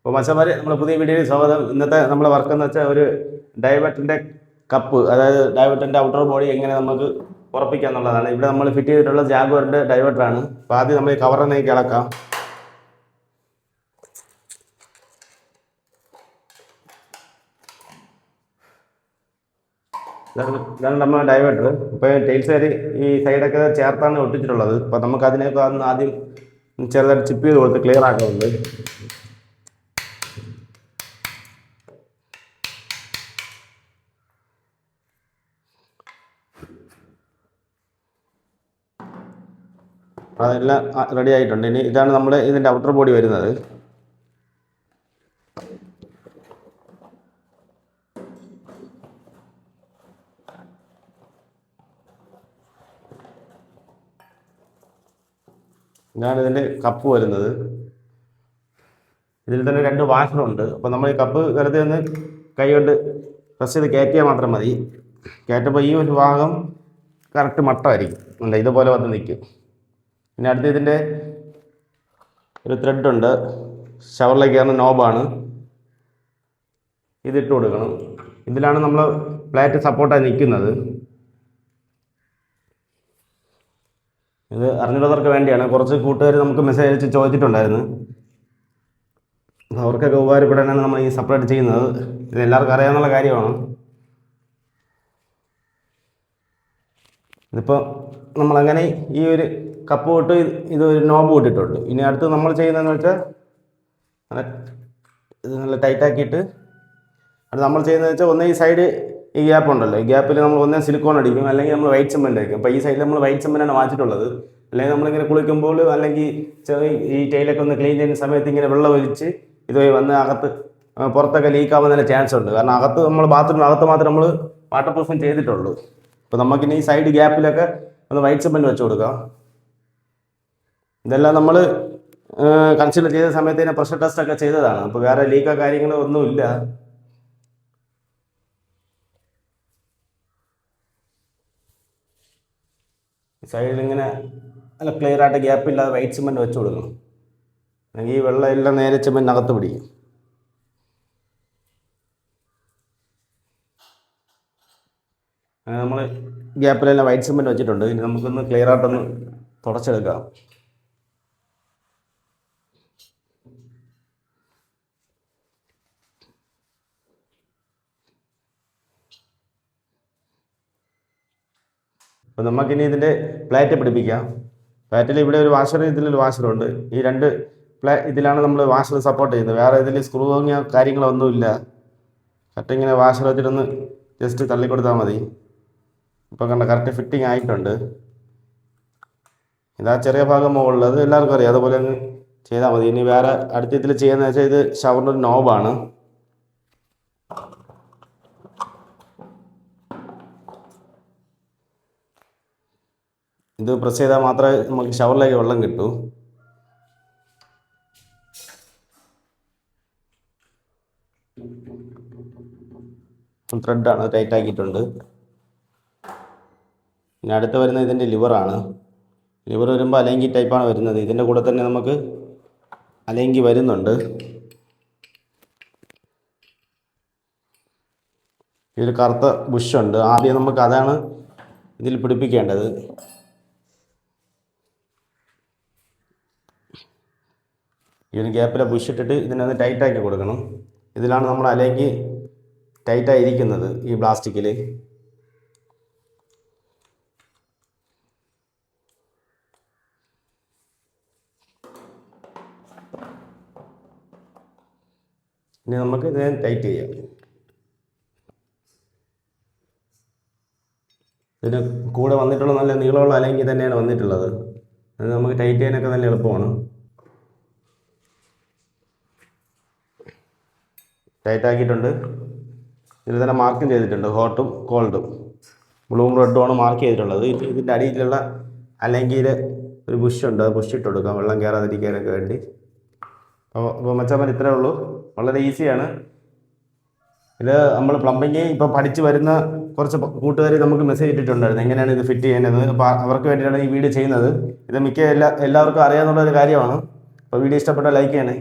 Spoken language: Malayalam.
അപ്പോൾ മച്ചന്മാരെ നമ്മുടെ പുതിയ വീഡിയോയിൽ സ്വാഗതം. ഇന്നത്തെ നമ്മളെ വർക്ക് എന്ന് വെച്ചാൽ ഒരു ഡൈവേർട്ടറിൻ്റെ കപ്പ്, അതായത് ഡൈവേർട്ടറിൻ്റെ ഔട്ടർ ബോഡി എങ്ങനെ നമുക്ക് ഉറപ്പിക്കുക എന്നുള്ളതാണ്. ഇവിടെ നമ്മൾ ഫിറ്റ് ചെയ്തിട്ടുള്ള ജാഗ്വറിൻ്റെ ഡൈവേർട്ടറാണ്. അപ്പോൾ ആദ്യം നമ്മൾ ഈ കവറിനേക്ക് ഇളക്കാം. ഇതാണ് നമ്മൾ ഡൈവേർട്ടർ. ഇപ്പോൾ ടൈൽസ് വരെ ഈ സൈഡൊക്കെ ചേർത്താണ് ഒട്ടിച്ചിട്ടുള്ളത്. അപ്പോൾ നമുക്ക് അതിനൊക്കെ ആദ്യം ചെറുതായിട്ട് ചിപ്പ് ചെയ്ത് കൊടുത്ത് ക്ലിയർ ആക്കുന്നുണ്ട്. അതെല്ലാം റെഡി ആയിട്ടുണ്ട്. ഇനി ഇതാണ് നമ്മുടെ ഇതിൻ്റെ ഔട്ടർ ബോഡി വരുന്നത്. ഇതാണ് ഇതിൻ്റെ കപ്പ് വരുന്നത്. ഇതിൽ തന്നെ 2 വാഷറുണ്ട്. അപ്പോൾ നമ്മൾ ഈ കപ്പ് വെറുതെ ഒന്ന് കൈ കൊണ്ട് പ്രസ് ചെയ്ത് കയറ്റിയാൽ മാത്രം മതി. കയറ്റുമ്പോൾ ഈ ഒരു ഭാഗം കറക്റ്റ് മട്ടമായിരിക്കും, അല്ല ഇതുപോലെ വന്ന് നിൽക്കും. പിന്നെ അടുത്ത് ഇതിൻ്റെ ഒരു ത്രെഡുണ്ട്, ഷവറിലേക്ക് കയറുന്ന നോബാണ്. ഇതിട്ട് കൊടുക്കണം. ഇതിലാണ് നമ്മൾ പ്ലേറ്റ് സപ്പോർട്ടായി നിൽക്കുന്നത്. ഇത് അറിഞ്ഞിടവർക്ക് വേണ്ടിയാണ്. കുറച്ച് കൂട്ടുകാർ നമുക്ക് മെസ്സേജ് അയച്ച് ചോദിച്ചിട്ടുണ്ടായിരുന്നു. അവർക്കൊക്കെ ഉപകാരപ്പെടാനാണ് നമ്മൾ ഈ സെപ്പറേറ്റ് ചെയ്യുന്നത്. ഇത് എല്ലാവർക്കും അറിയാവുന്ന കാര്യമാണ്. ഇതിപ്പോൾ നമ്മളങ്ങനെ ഈ ഒരു കപ്പ് തൊട്ട് ഇത് ഒരു നോബ് ഇട്ടിട്ടുണ്ട്. ഇനി അടുത്ത് നമ്മൾ ചെയ്യുന്നതെന്ന് വെച്ചാൽ ഇത് നല്ല ടൈറ്റാക്കിയിട്ട് അത് നമ്മൾ ചെയ്യുന്നതെന്ന് വെച്ചാൽ ഒന്ന് ഈ സൈഡ് ഈ ഗ്യാപ്പ് ഉണ്ടല്ലോ, ഈ ഗ്യാപ്പിൽ നമ്മൾ ഒന്നേ സിലിക്കോൺ അടിക്കും, അല്ലെങ്കിൽ നമ്മൾ വൈറ്റ് സിമെൻ്റ് അടിക്കും. അപ്പോൾ ഈ സൈഡിൽ നമ്മൾ വൈറ്റ് സിമെൻ്റാണ് വാങ്ങിച്ചിട്ടുള്ളത്. അല്ലെങ്കിൽ നമ്മളിങ്ങനെ കുളിക്കുമ്പോൾ അല്ലെങ്കിൽ ഈ ടൈലൊക്കെ ഒന്ന് ക്ലീൻ ചെയ്യുന്ന സമയത്ത് ഇങ്ങനെ വെള്ളം ഒഴിച്ച് ഇതുവഴി വന്ന് അകത്ത് പുറത്തൊക്കെ ലീക്കാവാൻ നല്ല ചാൻസ് ഉണ്ട്. കാരണം അകത്ത് നമ്മൾ ബാത്റൂമിനകത്ത് മാത്രമേ നമ്മൾ വാട്ടർ പ്രൂഫിങ് ചെയ്തിട്ടുള്ളൂ. അപ്പോൾ നമുക്കിനി ഈ സൈഡ് ഗ്യാപ്പിലൊക്കെ ഒന്ന് വൈറ്റ് സിമെൻറ്റ് വെച്ച് കൊടുക്കാം. ഇതെല്ലാം നമ്മൾ കൺസിഡർ ചെയ്ത സമയത്ത് തന്നെ പ്രഷർ ടെസ്റ്റൊക്കെ ചെയ്തതാണ്. അപ്പോൾ വേറെ ലീക്കോ കാര്യങ്ങളോ ഒന്നുമില്ല. സൈഡിൽ ഇങ്ങനെ നല്ല ക്ലിയർ ആയിട്ട് ഗ്യാപ്പില്ലാതെ വൈറ്റ് സിമെൻറ്റ് വെച്ച് കൊടുക്കണം. അല്ലെങ്കിൽ ഈ വെള്ളം എല്ലാം നേരെ സിമെൻറ്റിനകത്ത് പിടിക്കും. നമ്മൾ ഗ്യാപ്പിലെല്ലാം വൈറ്റ് സിമെൻറ്റ് വെച്ചിട്ടുണ്ട്. ഇനി നമുക്കൊന്ന് ക്ലിയർ ആയിട്ടൊന്ന് തുടച്ചെടുക്കാം. അപ്പോൾ നമുക്കിനി ഇതിൻ്റെ പ്ലേറ്റ് പിടിപ്പിക്കാം. പ്ലേറ്റിൽ ഇവിടെ ഒരു വാഷർ, ഇതിലൊരു വാഷറുണ്ട്. ഈ 2 ഇതിലാണ് നമ്മൾ വാഷർ സപ്പോർട്ട് ചെയ്യുന്നത്. വേറെ ഇതിൽ സ്ക്രൂവിങ്ങോ കാര്യങ്ങളോ ഒന്നുമില്ല. കറക്റ്റ് ഇങ്ങനെ വാഷർ വെച്ചിട്ടൊന്ന് ജസ്റ്റ് തള്ളിക്കൊടുത്താൽ മതി. ഇപ്പോൾ കണ്ട കറക്റ്റ് ഫിറ്റിംഗ് ആയിട്ടുണ്ട്. ഇതാ ചെറിയ ഭാഗം മുകളിലത് എല്ലാവർക്കും അറിയാം. അതുപോലെ അങ്ങ് ചെയ്താൽ മതി. ഇനി വേറെ അടുത്ത ഇതിൽ ചെയ്യുന്നത് വെച്ചാൽ ഇത് ഷവറിൻ്റെ ഒരു നോബാണ്. ഇത് പ്രസ് ചെയ്താൽ മാത്രമേ നമുക്ക് ഷവറിലേക്ക് വെള്ളം കിട്ടൂ. ത്രെഡാണ്, ടൈറ്റ് ആക്കിയിട്ടുണ്ട്. പിന്നെ അടുത്ത് വരുന്നത് ഇതിൻ്റെ ലിവറാണ്. ലിവർ വരുമ്പോൾ അലങ്കി ടൈപ്പാണ് വരുന്നത്. ഇതിൻ്റെ കൂടെ തന്നെ നമുക്ക് അലങ്കി വരുന്നുണ്ട്. ഇതിൽ കറുത്ത ബുഷുണ്ട്. ആദ്യം നമുക്ക് അതാണ് ഇതിൽ പിടിപ്പിക്കേണ്ടത്. ഈ ഒരു ഗ്യാപ്പിലെ ബുഷ് ഇട്ടിട്ട് ഇതിനൊന്ന് ടൈറ്റാക്കി കൊടുക്കണം. ഇതിലാണ് നമ്മൾ അലങ്കി ടൈറ്റായിരിക്കുന്നത്, ഈ പ്ലാസ്റ്റിക്കിൽ. ഇനി നമുക്ക് ഇതിനെ ടൈറ്റ് ചെയ്യാം. ഇതിന് കൂടെ വന്നിട്ടുള്ള നല്ല നീളമുള്ള അലങ്കി തന്നെയാണ് വന്നിട്ടുള്ളത്. അത് നമുക്ക് ടൈറ്റ് ചെയ്യാനൊക്കെ നല്ല എളുപ്പമാണ്. ടൈറ്റ് ആക്കിയിട്ടുണ്ട്. ഇതിൽ തന്നെ മാർക്കും ചെയ്തിട്ടുണ്ട്, ഹോട്ടും കോൾഡും ബ്ലൂവും റെഡുമാണ് മാർക്ക് ചെയ്തിട്ടുള്ളത്. ഇതിൻ്റെ അടിയിലുള്ള അലങ്കിയിൽ ഒരു ബുഷുണ്ട്, ബുഷ് ഇട്ട് കൊടുക്കാം വെള്ളം കയറാതിരിക്കാനൊക്കെ വേണ്ടി. അപ്പോൾ മച്ചാൻ ഇത്രയേ ഉള്ളൂ. വളരെ ഈസിയാണ് ഇത്. നമ്മൾ പ്ലംബിങ് ഇപ്പോൾ പഠിച്ച് വരുന്ന കുറച്ച് കൂട്ടുകാർ നമുക്ക് മെസ്സേജ് ഇട്ടിട്ടുണ്ടായിരുന്നു എങ്ങനെയാണ് ഇത് ഫിറ്റ് ചെയ്യുന്നത്. അപ്പോൾ അവർക്ക് വേണ്ടിയിട്ടാണ് ഈ വീഡിയോ ചെയ്യുന്നത്. ഇത് എല്ലാവർക്കും അറിയാവുന്ന ഒരു കാര്യമാണ്. അപ്പോൾ വീഡിയോ ഇഷ്ടപ്പെട്ടാൽ ലൈക്ക് ചെയ്യണേ.